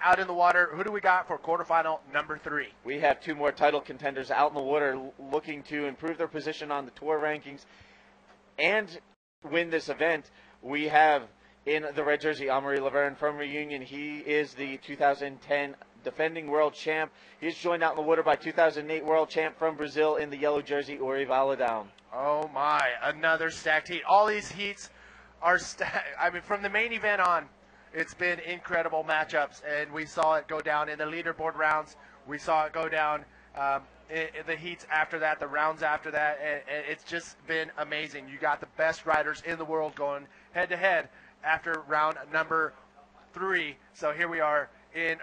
Out in the water, who do we got for quarterfinal number 3? We have 2 more title contenders out in the water looking to improve their position on the tour rankings and win this event. We have in the red jersey Amaury Laverhne from Reunion. He is the 2010 defending world champ. He's joined out in the water by 2008 world champ from Brazil in the yellow jersey, Uri Valadao. Oh my, another stacked heat. All these heats are from the main event on, it's been incredible matchups, and we saw it go down in the leaderboard rounds. We saw it go down in the heats after that, the rounds after that, and it's just been amazing. You got the best riders in the world going head-to-head after round number 3. So here we are in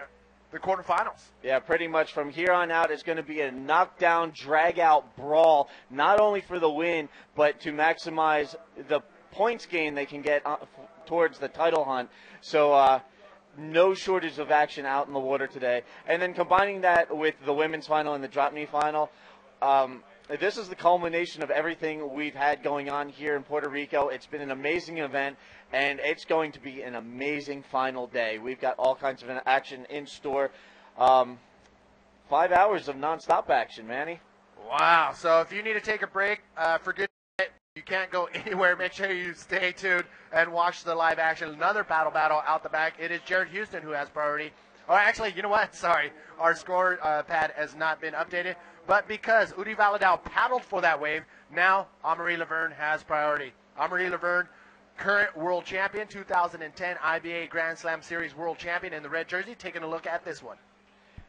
the quarterfinals. Yeah, pretty much from here on out, it's going to be a knockdown, drag-out brawl, not only for the win, but to maximize the points gain they can get towards the title hunt. So no shortage of action out in the water today. And then combining that with the women's final and the drop knee final, this is the culmination of everything we've had going on here in Puerto Rico. It's been an amazing event, and it's going to be an amazing final day. We've got all kinds of action in store. 5 hours of nonstop action, Manny. Wow. So if you need to take a break, for good, you can't go anywhere. Make sure you stay tuned and watch the live action. Another battle out the back. It is Jared Houston who has priority. Or actually, you know what? Sorry. Our score pad has not been updated. But because Uri Valadao paddled for that wave, now Amaury Laverhne has priority. Amaury Laverhne, current world champion, 2010 IBA Grand Slam Series world champion in the red jersey. Taking a look at this one.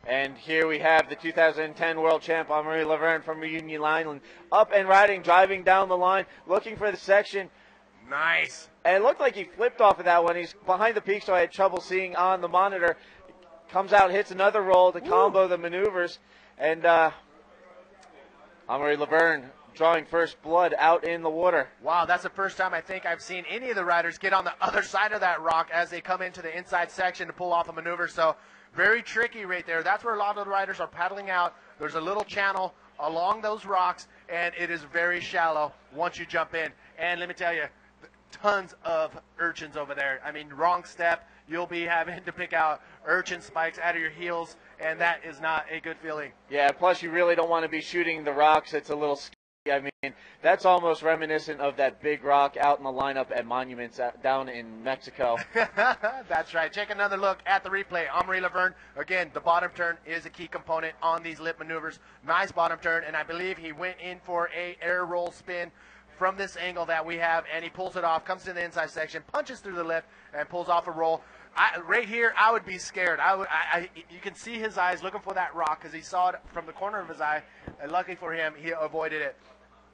And here we have the 2010 world champ, Amaury Laverhne from Reunion Island, up and riding, driving down the line, looking for the section. Nice. And it looked like he flipped off of that one. He's behind the peak, so I had trouble seeing on the monitor. Comes out, hits another roll to combo the maneuvers. And Amaury Laverhne drawing first blood out in the water. Wow, that's the first time I think I've seen any of the riders get on the other side of that rock as they come into the inside section to pull off a maneuver. So very tricky right there. That's where a lot of the riders are paddling out. There's a little channel along those rocks, and it is very shallow once you jump in. And let me tell you, tons of urchins over there. I mean, wrong step, you'll be having to pick out urchin spikes out of your heels, and that is not a good feeling. Yeah, plus you really don't want to be shooting the rocks. It's a little scary. I mean, that's almost reminiscent of that big rock out in the lineup at Monuments down in Mexico. That's right. Take another look at the replay. Amaury Laverhne, again, the bottom turn is a key component on these lip maneuvers. Nice bottom turn, and I believe he went in for a air roll spin from this angle that we have, and he pulls it off, comes to the inside section, punches through the lip, and pulls off a roll. Right here, I would be scared. You can see his eyes looking for that rock because he saw it from the corner of his eye, and lucky for him, he avoided it.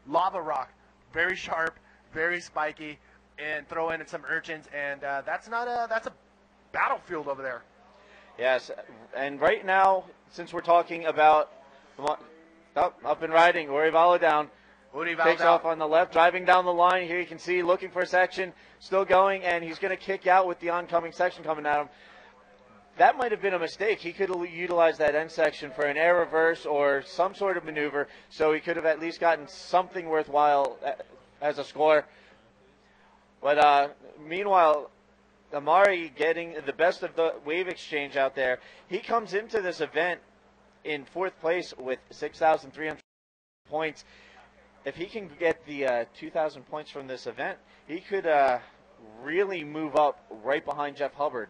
Lava rock, very sharp, very spiky, and throw in some urchins, and that's a battlefield over there. Yes, and right now, since we're talking about up and riding, Uri Valadao takes off on the left, driving down the line. Here you can see looking for a section, still going, and he's going to kick out with the oncoming section coming at him. That might have been a mistake. He could have utilized that end section for an air reverse or some sort of maneuver, so he could have at least gotten something worthwhile as a score. But meanwhile, Amaury getting the best of the wave exchange out there. He comes into this event in 4th place with 6,300 points. If he can get the 2,000 points from this event, he could really move up right behind Jeff Hubbard.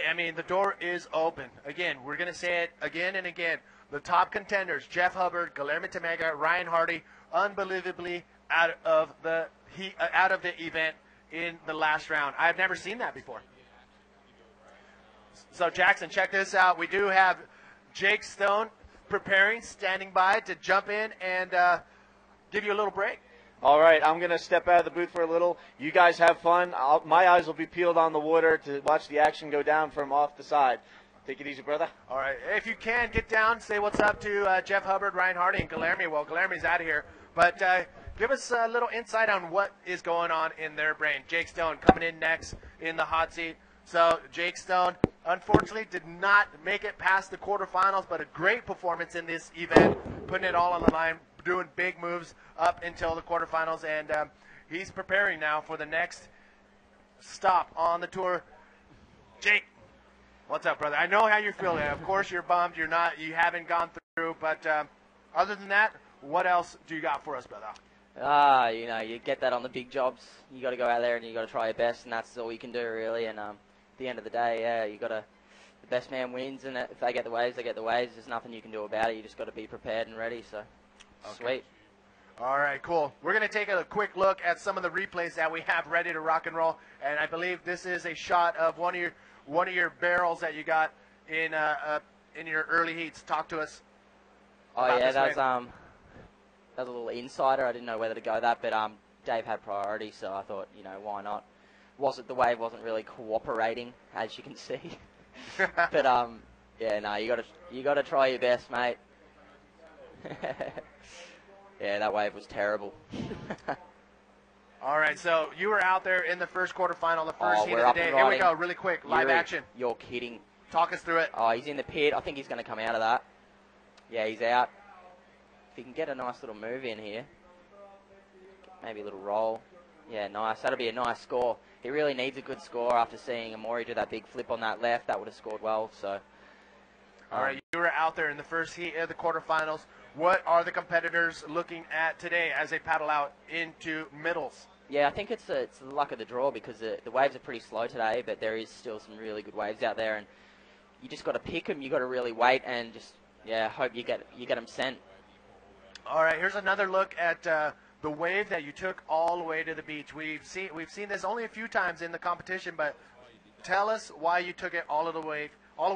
I mean, the door is open. Again, we're going to say it again and again. The top contenders, Jeff Hubbard, Guilherme Temega, Ryan Hardy, unbelievably out of the event in the last round. I've never seen that before. So, Jackson, check this out. We do have Jake Stone preparing, standing by to jump in and give you a little break. All right, I'm going to step out of the booth for a little. You guys have fun. My eyes will be peeled on the water to watch the action go down from off the side. Take it easy, brother. All right. If you can, get down, say what's up to Jeff Hubbard, Ryan Hardy, and Guilherme. Well, Guilherme's out of here. But give us a little insight on what is going on in their brain. Jake Stone coming in next in the hot seat. So Jake Stone, unfortunately, did not make it past the quarterfinals, but a great performance in this event, putting it all on the line, doing big moves up until the quarterfinals, and he's preparing now for the next stop on the tour. Jake. What's up, brother? I know how you're feeling. Of course, you're bummed. You haven't gone through. But other than that, what else do you got for us, brother? You get that on the big jobs. You got to go out there and you got to try your best, and that's all you can do, really. And at the end of the day, the best man wins, and if they get the waves, they get the waves. There's nothing you can do about it. You just got to be prepared and ready. So, okay. Sweet. All right, cool. We're going to take a quick look at some of the replays that we have ready to rock and roll, and I believe this is a shot of one of your barrels that you got in your early heats. Talk to us. Oh yeah, that was a little insider. I didn't know whether to go that, but Dave had priority, so I thought, why not? The wave wasn't really cooperating, as you can see. But you got to try your best, mate. Yeah, that wave was terrible. All right, so you were out there in the first quarterfinal, the first heat of the day. Here we go, really quick, live action. You're kidding. Talk us through it. Oh, he's in the pit. I think he's going to come out of that. Yeah, he's out. If he can get a nice little move in here, maybe a little roll. Yeah, nice. That'll be a nice score. He really needs a good score after seeing Amaury do that big flip on that left. That would have scored well. So. All right, you were out there in the first heat of the quarterfinals. What are the competitors looking at today as they paddle out into middles? Yeah, I think it's the luck of the draw because the waves are pretty slow today, but there is still some really good waves out there, and you just got to pick them. You got to really wait and just hope you get them sent. All right, here's another look at the wave that you took all the way to the beach. We've seen this only a few times in the competition, but tell us why you took it all the way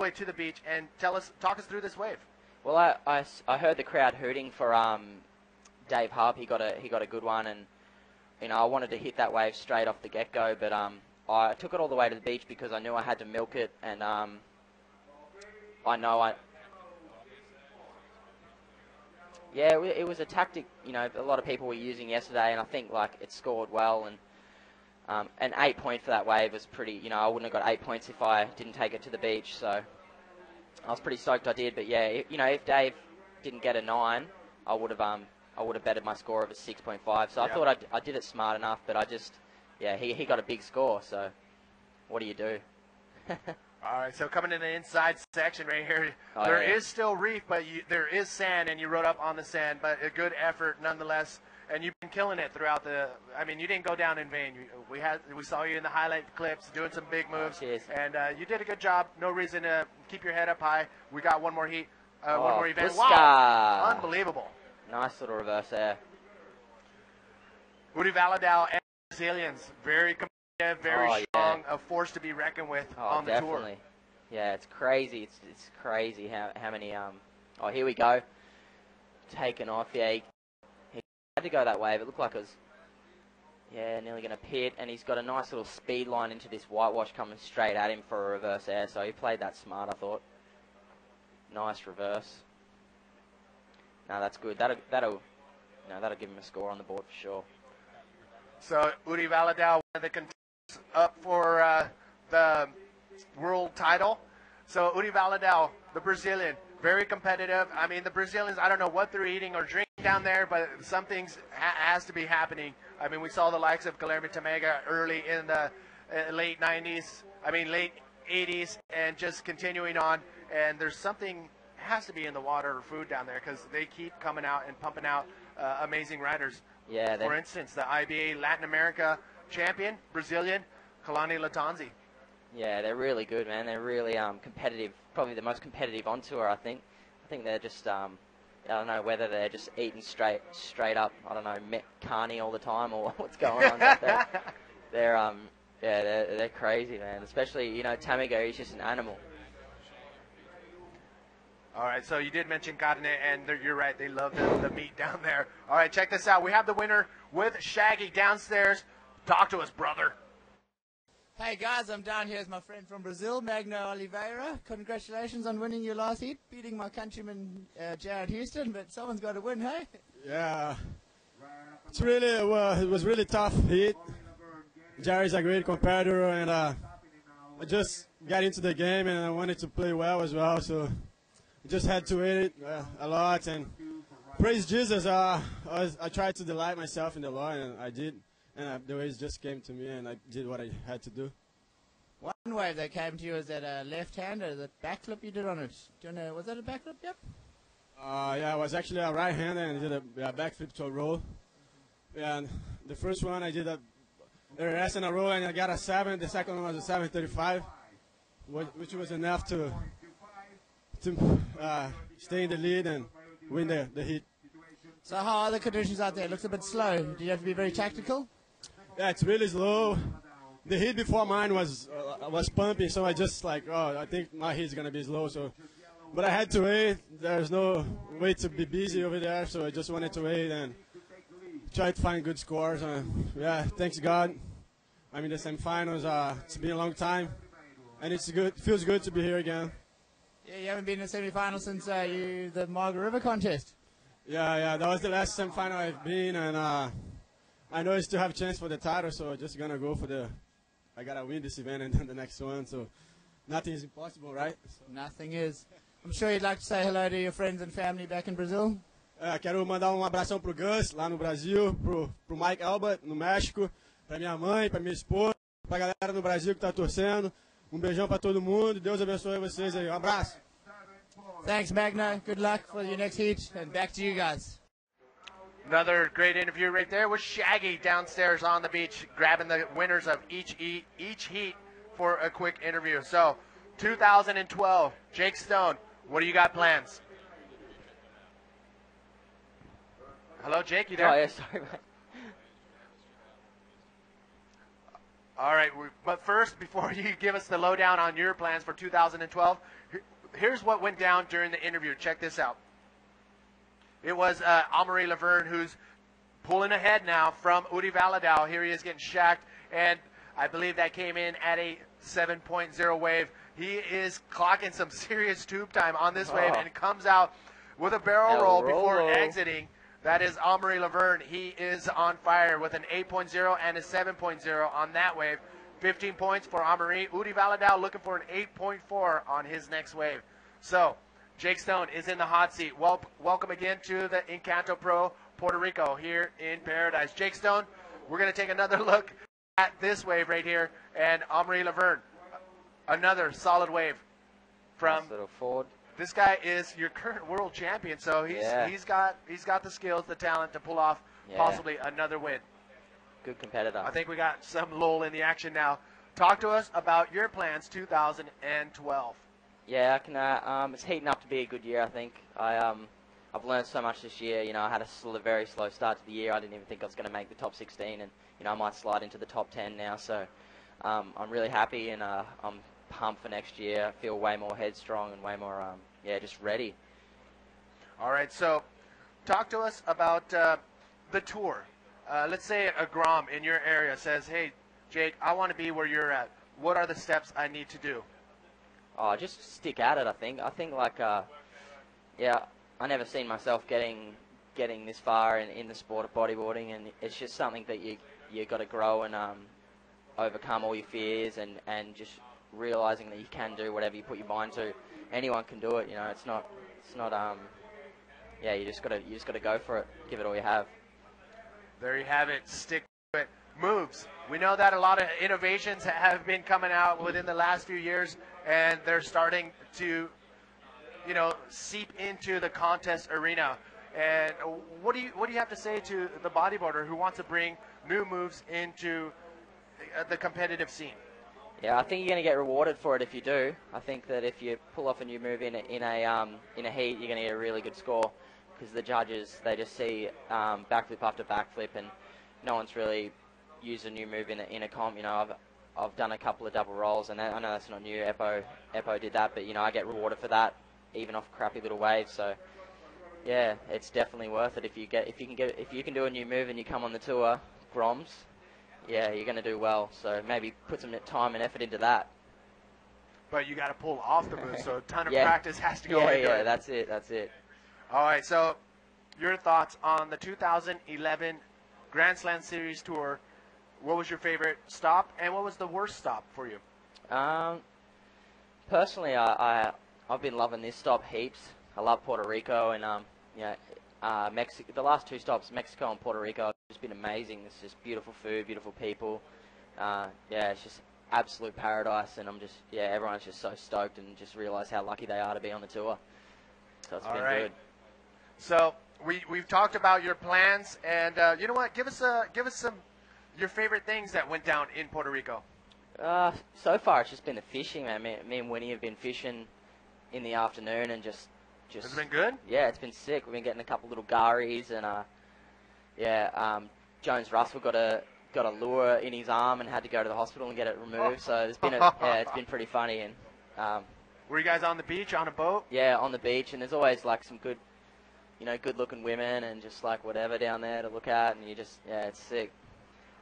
to the beach, and talk us through this wave. Well, I heard the crowd hooting for Dave Hub. He got a good one, and I wanted to hit that wave straight off the get-go, but I took it all the way to the beach because I knew I had to milk it, and it was a tactic, a lot of people were using yesterday, and I think it scored well, and an 8 point for that wave was pretty. I wouldn't have got 8 points if I didn't take it to the beach, so I was pretty stoked I did. But yeah, if Dave didn't get a 9, I would have betted my score of a 6.5. So I thought I did it smart enough, but he got a big score. So what do you do? All right, so coming in the inside section right here, there is still reef, but there is sand, and you rode up on the sand, but a good effort nonetheless. And you've been killing it throughout you didn't go down in vain. We saw you in the highlight clips doing some big moves, and you did a good job. No reason to keep your head up high. We got one more heat, one more event. Wow, unbelievable. Nice little reverse there. Uri Valadao and Brazilians, very competitive, very strong, a force to be reckoned with on the tour. Yeah, it's crazy. It's crazy how many. Here we go. Taken off. Yeah, he had to go that wave. It looked like it was, nearly going to pit, and he's got a nice little speed line into this whitewash coming straight at him for a reverse air, so he played that smart, I thought. Nice reverse. No, that's good. That'll give him a score on the board for sure. So Uri Valadao, one of the contenders up for the world title. So Uri Valadao, the Brazilian, very competitive. I mean, the Brazilians, I don't know what they're eating or drinking down there, but something has to be happening. I mean, we saw the likes of Guilherme Tamega early in the late 80s, and just continuing on. And there's something has to be in the water or food down there because they keep coming out and pumping out amazing riders. Yeah. For instance, the IBA Latin America champion, Brazilian, Kalani Latanzi. Yeah, they're really good, man. They're really competitive. Probably the most competitive on tour, I think. I think they're just, I don't know whether they're just eating straight up, I don't know, carne all the time or what's going on. They're crazy, man. Especially, Tamega, he's just an animal. All right, so you did mention carne, and you're right. They love the meat down there. All right, check this out. We have the winner with Shaggy downstairs. Talk to us, brother. Hey guys, I'm down here with my friend from Brazil, Magno Oliveira. Congratulations on winning your last heat, beating my countryman Jared Houston, but someone's got to win, hey? Yeah, it was really tough heat. Jared's a great competitor, and I just got into the game and I wanted to play well as well, so I just had to hit it a lot, and praise Jesus, I tried to delight myself in the Lord, and I did. And the waves just came to me, and I did what I had to do. One wave that came to you was that left-hander, the backflip you did on it. Do you know, was that a backflip? Yep. Yeah, it was actually a right-hander and I did a backflip to a roll. Yeah, and the first one I did a rest in a row and I got a 7. The second one was a 7.35, which was enough to stay in the lead and win the heat. So how are the conditions out there? It looks a bit slow. Do you have to be very tactical? Yeah, it's really slow. The heat before mine was pumping, so I just like, I think my heat's gonna be slow. So, but I had to wait. There's no way to be busy over there, so I just wanted to wait and try to find good scores. Yeah, thanks God. I'm in the semifinals. It's been a long time, and it's good. It feels good to be here again. Yeah, you haven't been in the semifinals since the Margaret River contest. Yeah, that was the last semifinal I've been, and I know I still have a chance for the title, so I'm just gonna go for I gotta win this event and then the next one, so nothing is impossible, right? So. Nothing is. I'm sure you'd like to say hello to your friends and family back in Brazil. Quero mandar abração pro Gus, lá no Brasil, pro Mike Alba, no México, pra minha mãe, pra minha esposa, pra galera no Brasil que tá torcendo. Beijão pra todo mundo. Deus abençoe vocês aí. Abraço. Thanks, Magno. Good luck for your next heat, and back to you guys. Another great interview right there with Shaggy downstairs on the beach, grabbing the winners of each heat for a quick interview. So, 2012, Jake Stone, what do you got plans? Hello, Jake, you there? Oh, yeah, sorry, mate. All right, but first, before you give us the lowdown on your plans for 2012, here's what went down during the interview. Check this out. It was Amaury Laverhne who's pulling ahead now from Uri Valadao. Here he is getting shacked, and I believe that came in at a 7.0 wave. He is clocking some serious tube time on this wave and comes out with a barrel roll before exiting. That is Amaury Laverhne. He is on fire with an 8.0 and a 7.0 on that wave. 15 points for Amaury. Uri Valadao looking for an 8.4 on his next wave. So, Jake Stone is in the hot seat. Welcome again to the Encanto Pro Puerto Rico here in Paradise. Jake Stone, we're going to take another look at this wave right here. And Amaury Laverhne, another solid wave from nice little forward. This guy is your current world champion, so he's got the skills, the talent to pull off possibly another win. Good competitor. I think we got some lull in the action now. Talk to us about your plans 2012. Yeah, I can. It's heating up to be a good year, I think. I've learned so much this year. You know, I had a very slow start to the year. I didn't even think I was going to make the top 16, and I might slide into the top 10 now. So I'm really happy, and I'm pumped for next year. I feel way more headstrong and way more, just ready. All right, so talk to us about the tour. Let's say a Grom in your area says, hey, Jake, I want to be where you're at. What are the steps I need to do? Oh, just stick at it, I think. I think, I never seen myself getting this far in the sport of bodyboarding, and it's just something that you got to grow and overcome all your fears and just realizing that you can do whatever you put your mind to. Anyone can do it, it's not you just gotta go for it, give it all you have. There you have it. Stick to it. Moves. We know that a lot of innovations have been coming out within the last few years, and they're starting to, seep into the contest arena. And what do you have to say to the bodyboarder who wants to bring new moves into the competitive scene? Yeah, I think you're going to get rewarded for it if you do. I think that if you pull off a new move in a heat, you're going to get a really good score, because the judges, they just see backflip after backflip, and no one's really used a new move in a comp. I've done a couple of double rolls, and I know that's not new. Eppo did that, but I get rewarded for that, even off crappy little waves. So yeah, it's definitely worth it if you can do a new move and you come on the tour, Groms. Yeah, you're going to do well. So maybe put some time and effort into that. But you got to pull off the move, so a ton of practice has to go into it. Yeah, that's it. All right, so your thoughts on the 2011 Grand Slam Series Tour. What was your favorite stop, and what was the worst stop for you? Personally, I've been loving this stop heaps. I love Puerto Rico, and Mexico. The last two stops, Mexico and Puerto Rico, have just been amazing. It's just beautiful food, beautiful people. It's just absolute paradise, and I'm just, everyone's just so stoked and just realize how lucky they are to be on the tour. So it's been good. So we've talked about your plans, and you know what? Give us some your favorite things that went down in Puerto Rico. So far it's just been the fishing, man. Me and Winnie have been fishing in the afternoon and just. Has it been good? Yeah, it's been sick. We've been getting a couple little garies, and Jones Russell got a lure in his arm and had to go to the hospital and get it removed. So it's been it's been pretty funny. And were you guys on the beach on a boat? Yeah, on the beach, and there's always like some good, good looking women and just like whatever down there to look at, and you just it's sick.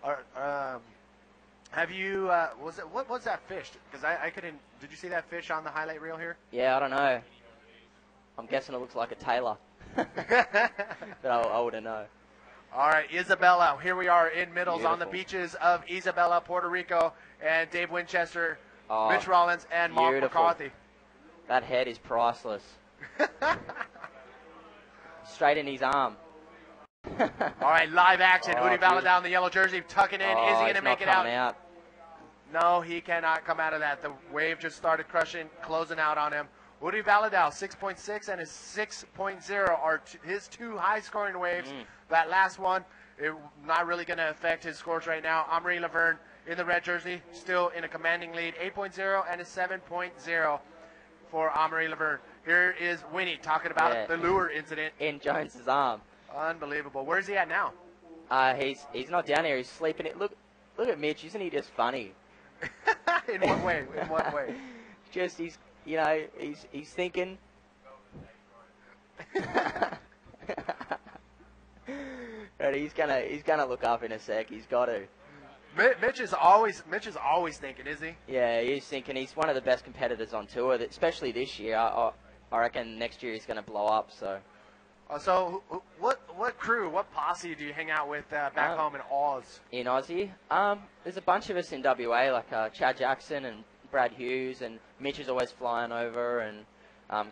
Have you what was that fish? Because I couldn't. Did you see that fish on the highlight reel here? Yeah, I don't know. I'm guessing it looks like a tailor, but I wouldn't know. All right, Isabella. Here we are in Middles. Beautiful. On the beaches of Isabella, Puerto Rico, and Dave Winchester, Mitch Rollins, and Mark McCarthy. That head is priceless. Straight in his arm. All right, live action. Uri Valadao in the yellow jersey, tucking in. Is he going to make it out? No, he cannot come out of that. The wave just started crushing, closing out on him. Uri Valadao, 6.6 and his 6.0 are his two high-scoring waves. That last one, not really going to affect his scores right now. Amaury Laverhne in the red jersey, still in a commanding lead, 8.0 and a 7.0 for Amaury Laverhne. Here is Winnie talking about the lure incident. In Jones's arm. Unbelievable. Where's he at now? He's not down here. He's sleeping. Look at Mitch. Isn't he just funny? In what way? In what way? Just he's thinking. But he's gonna look up in a sec. He's got to. Mitch is always thinking, is he? Yeah, he's thinking. He's one of the best competitors on tour, especially this year. I reckon next year he's gonna blow up. So what crew, what posse do you hang out with back home in Oz? In Aussie, there's a bunch of us in WA, like Chad Jackson and Brad Hughes, and Mitch is always flying over, and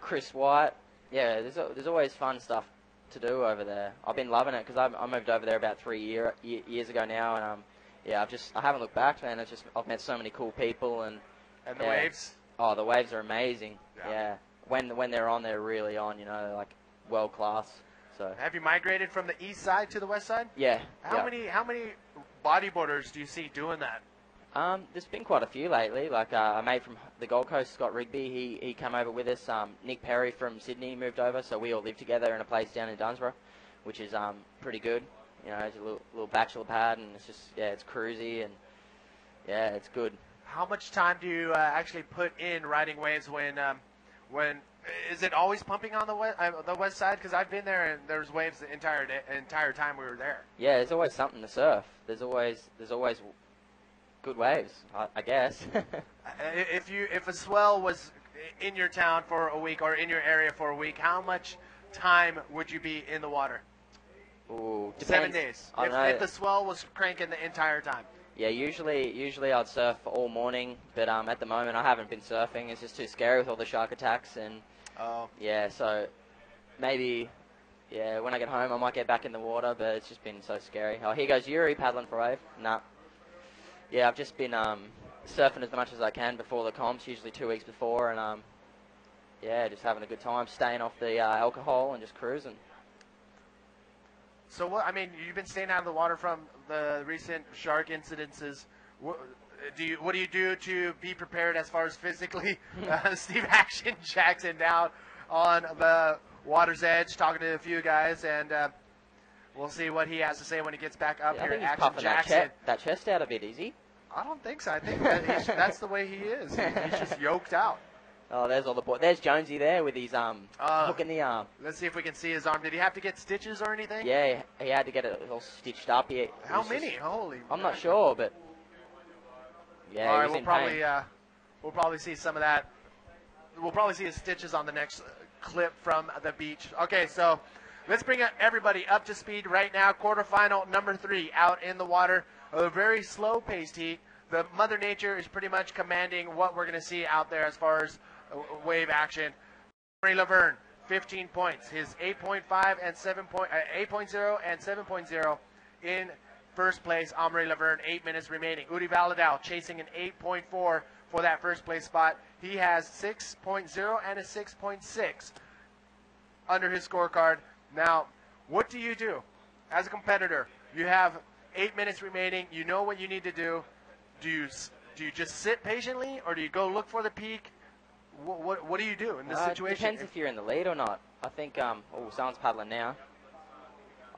Chris White. Yeah, there's always fun stuff to do over there. I've been loving it because I moved over there about 3 years ago now, and I haven't looked back, man. I've met so many cool people, and the waves. Oh, the waves are amazing. Yeah, when they're on, they're really on. Like world class. So have you migrated from the east side to the west side? Yeah. How many bodyboarders do you see doing that? There's been quite a few lately. Like a mate from the Gold Coast, Scott Rigby, he came over with us. Nick Perry from Sydney moved over, so we all live together in a place down in Dunsborough, which is pretty good. It's a little bachelor pad, and it's just it's cruisy, and it's good. How much time do you actually put in riding waves when is it always pumping on the west side? Because I've been there and there's waves the entire time we were there. Yeah, there's always something to surf. There's always good waves, I guess. If a swell was in your town for a week or in your area for a week, how much time would you be in the water? Ooh, depends. 7 days. If the swell was cranking the entire time. Yeah, usually I'd surf all morning, but at the moment I haven't been surfing. It's just too scary with all the shark attacks, and so maybe when I get home I might get back in the water, but it's just been so scary. Oh, here goes Uri paddling for a wave. Nah. Yeah, I've just been surfing as much as I can before the comps, usually 2 weeks before, and just having a good time, staying off the alcohol and just cruising. So you've been staying out of the water from the recent shark incidences. What do you do to be prepared as far as physically? Steve Action Jackson down on the water's edge, talking to a few guys, and we'll see what he has to say when he gets back up here. I think Action he's puffing Jackson. that chest out a bit, is he? I don't think so. I think that's the way he is. He's just yoked out. Oh, there's all the boys. There's Jonesy there with his hook in the arm. Let's see if we can see his arm. Did he have to get stitches or anything? Yeah, he had to get it all stitched up. How many? Holy! I'm not sure, but yeah. All right, we'll probably see some of that. We'll probably see his stitches on the next clip from the beach. Okay, so let's bring everybody up to speed right now. Quarterfinal number 3 out in the water. A very slow-paced heat. The Mother Nature is pretty much commanding what we're going to see out there as far as wave action. Amaury Laverhne, 15 points. His 8.5 and 8.0 and 7.0 in first place, Amaury Laverhne, 8 minutes remaining. Uri Valadao chasing an 8.4 for that first place spot. He has 6.0 and a 6.6 under his scorecard. Now, what do you do as a competitor? You have 8 minutes remaining. You know what you need to do. Do you just sit patiently, or do you go look for the peak? What do you do in this situation? It depends if you're in the lead or not. I think, someone's paddling now.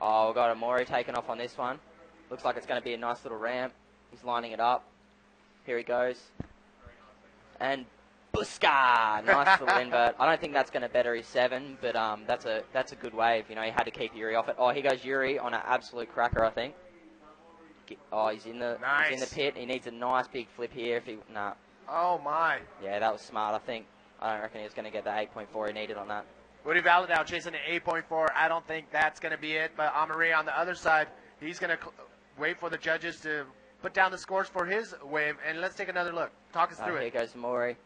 Oh, we've got Amaury taking off on this one. Looks like it's going to be a nice little ramp. He's lining it up. Here he goes. And Buska! Nice little invert. I don't think that's going to better his 7, but that's a good wave. You know, he had to keep Uri off it. Oh, here goes Uri on an absolute cracker, I think. Oh, he's in the pit. He needs a nice big flip here. Nah. Oh, my. Yeah, that was smart, I think. I don't reckon he was going to get the 8.4 he needed on that. Uri Valadao chasing an 8.4. I don't think that's going to be it. But Amaury on the other side, he's going to wait for the judges to put down the scores for his wave. And let's take another look. Talk us through it. Here goes Amaury.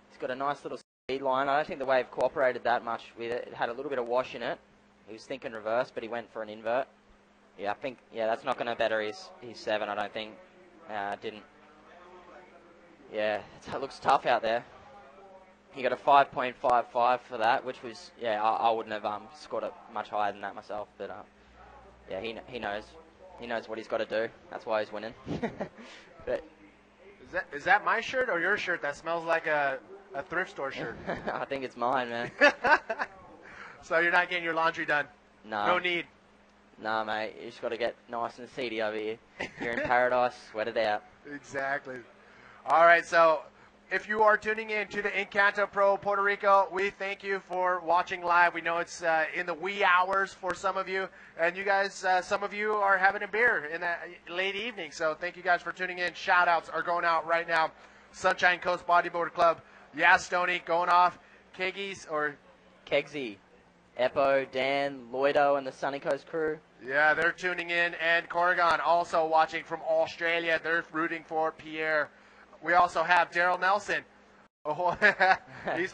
He's got a nice little speed line. I don't think the wave cooperated that much with it. It had a little bit of wash in it. He was thinking reverse, but he went for an invert. Yeah, I think, that's not going to better his 7, I don't think. Didn't. Yeah, it looks tough out there. He got a 5.55 for that, which was, I wouldn't have scored it much higher than that myself. But, he knows. He knows what he's got to do. That's why he's winning. But Is that my shirt or your shirt? That smells like a thrift store shirt. I think it's mine, man. So you're not getting your laundry done? No. No need? Nah, mate. You just got to get nice and seedy over here. You're in paradise. Sweat it out. Exactly. All right, so if you are tuning in to the Encanto Pro Puerto Rico, we thank you for watching live. We know it's in the wee hours for some of you, and you guys, some of you are having a beer in that late evening, so thank you guys for tuning in. Shout-outs are going out right now. Sunshine Coast Bodyboard Club, Stoney going off, Keggies, or Kegsy, Eppo, Dan, Lloydo, and the Sunny Coast crew. Yeah, they're tuning in, and Corrigan also watching from Australia. They're rooting for Pierre. We also have Daryl Nelson. Oh, he's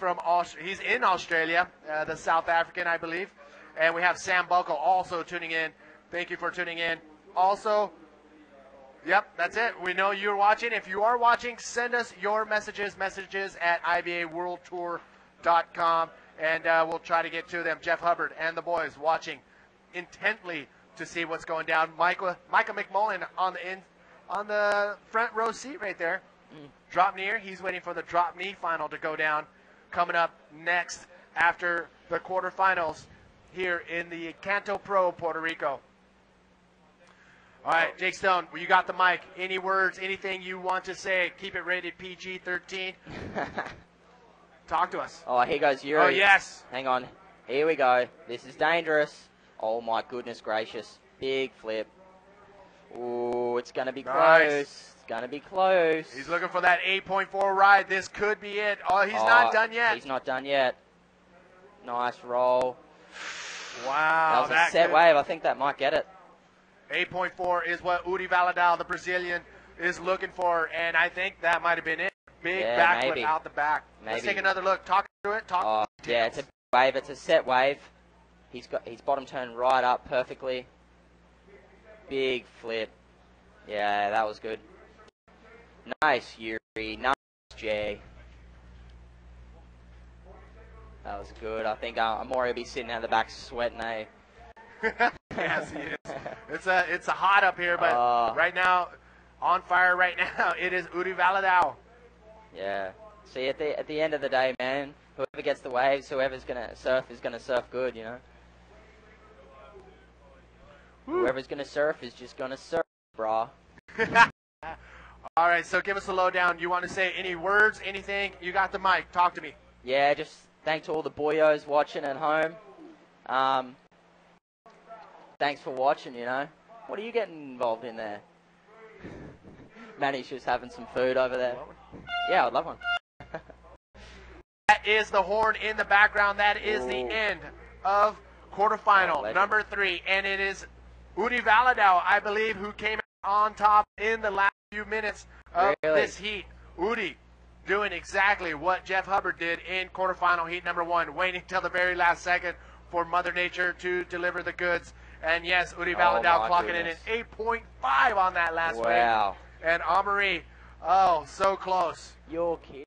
in Australia, the South African, I believe. And we have Sam Buckle also tuning in. Thank you for tuning in. Also, yep, that's it. We know you're watching. If you are watching, send us your messages at ibaworldtour.com, and we'll try to get to them. Jeff Hubbard and the boys watching intently to see what's going down. Micah McMullen on the front row seat right there. Drop near. He's waiting for the drop knee final to go down. Coming up next after the quarterfinals here in the Encanto Pro Puerto Rico. All right, Jake Stone, you got the mic. Any words, anything you want to say? Keep it rated PG-13. Talk to us. Oh, here goes Uri. Oh, yes. Hang on. Here we go. This is dangerous. Oh, my goodness gracious. Big flip. Ooh, it's going to be close. Going to be close. He's looking for that 8.4 ride. This could be it. Oh, he's not done yet. He's not done yet. Nice roll. Wow. That was a set wave. I think that might get it. 8.4 is what Uri Valadao, the Brazilian, is looking for, and I think that might have been it. Big backflip out the back. Maybe. Let's take another look. Talk through it. Yeah, it's a wave. It's a set wave. He's got his bottom turn right up perfectly. Big flip. Yeah, that was good. Nice, Uri. Nice, Jay. That was good. I think Amaury will be sitting out the back sweating, eh? Yes, he is. It's a hot up here, but right now, on fire right now, it is Uri Valadao. Yeah. See, at the end of the day, man, whoever gets the waves, whoever's gonna surf is gonna surf good, you know. Woo. Whoever's gonna surf is just gonna surf, brah. All right, so give us a lowdown. You want to say any words, anything? You got the mic. Talk to me. Yeah, just thanks to all the boyos watching at home. Thanks for watching, you know. What are you getting involved in there? Manny's just having some food over there. Yeah, I'd love one. That is the horn in the background. That is the end of quarterfinal number 3. And it is Uri Valadao, I believe, who came on top in the last few minutes of this heat. Uri doing exactly what Jeff Hubbard did in quarterfinal heat number 1, waiting till the very last second for Mother Nature to deliver the goods. And yes, Uri Oh, Valadao my clocking in goodness. an 8.5 on that last wave. Wow. And Amaury, oh, so close. You're kidding.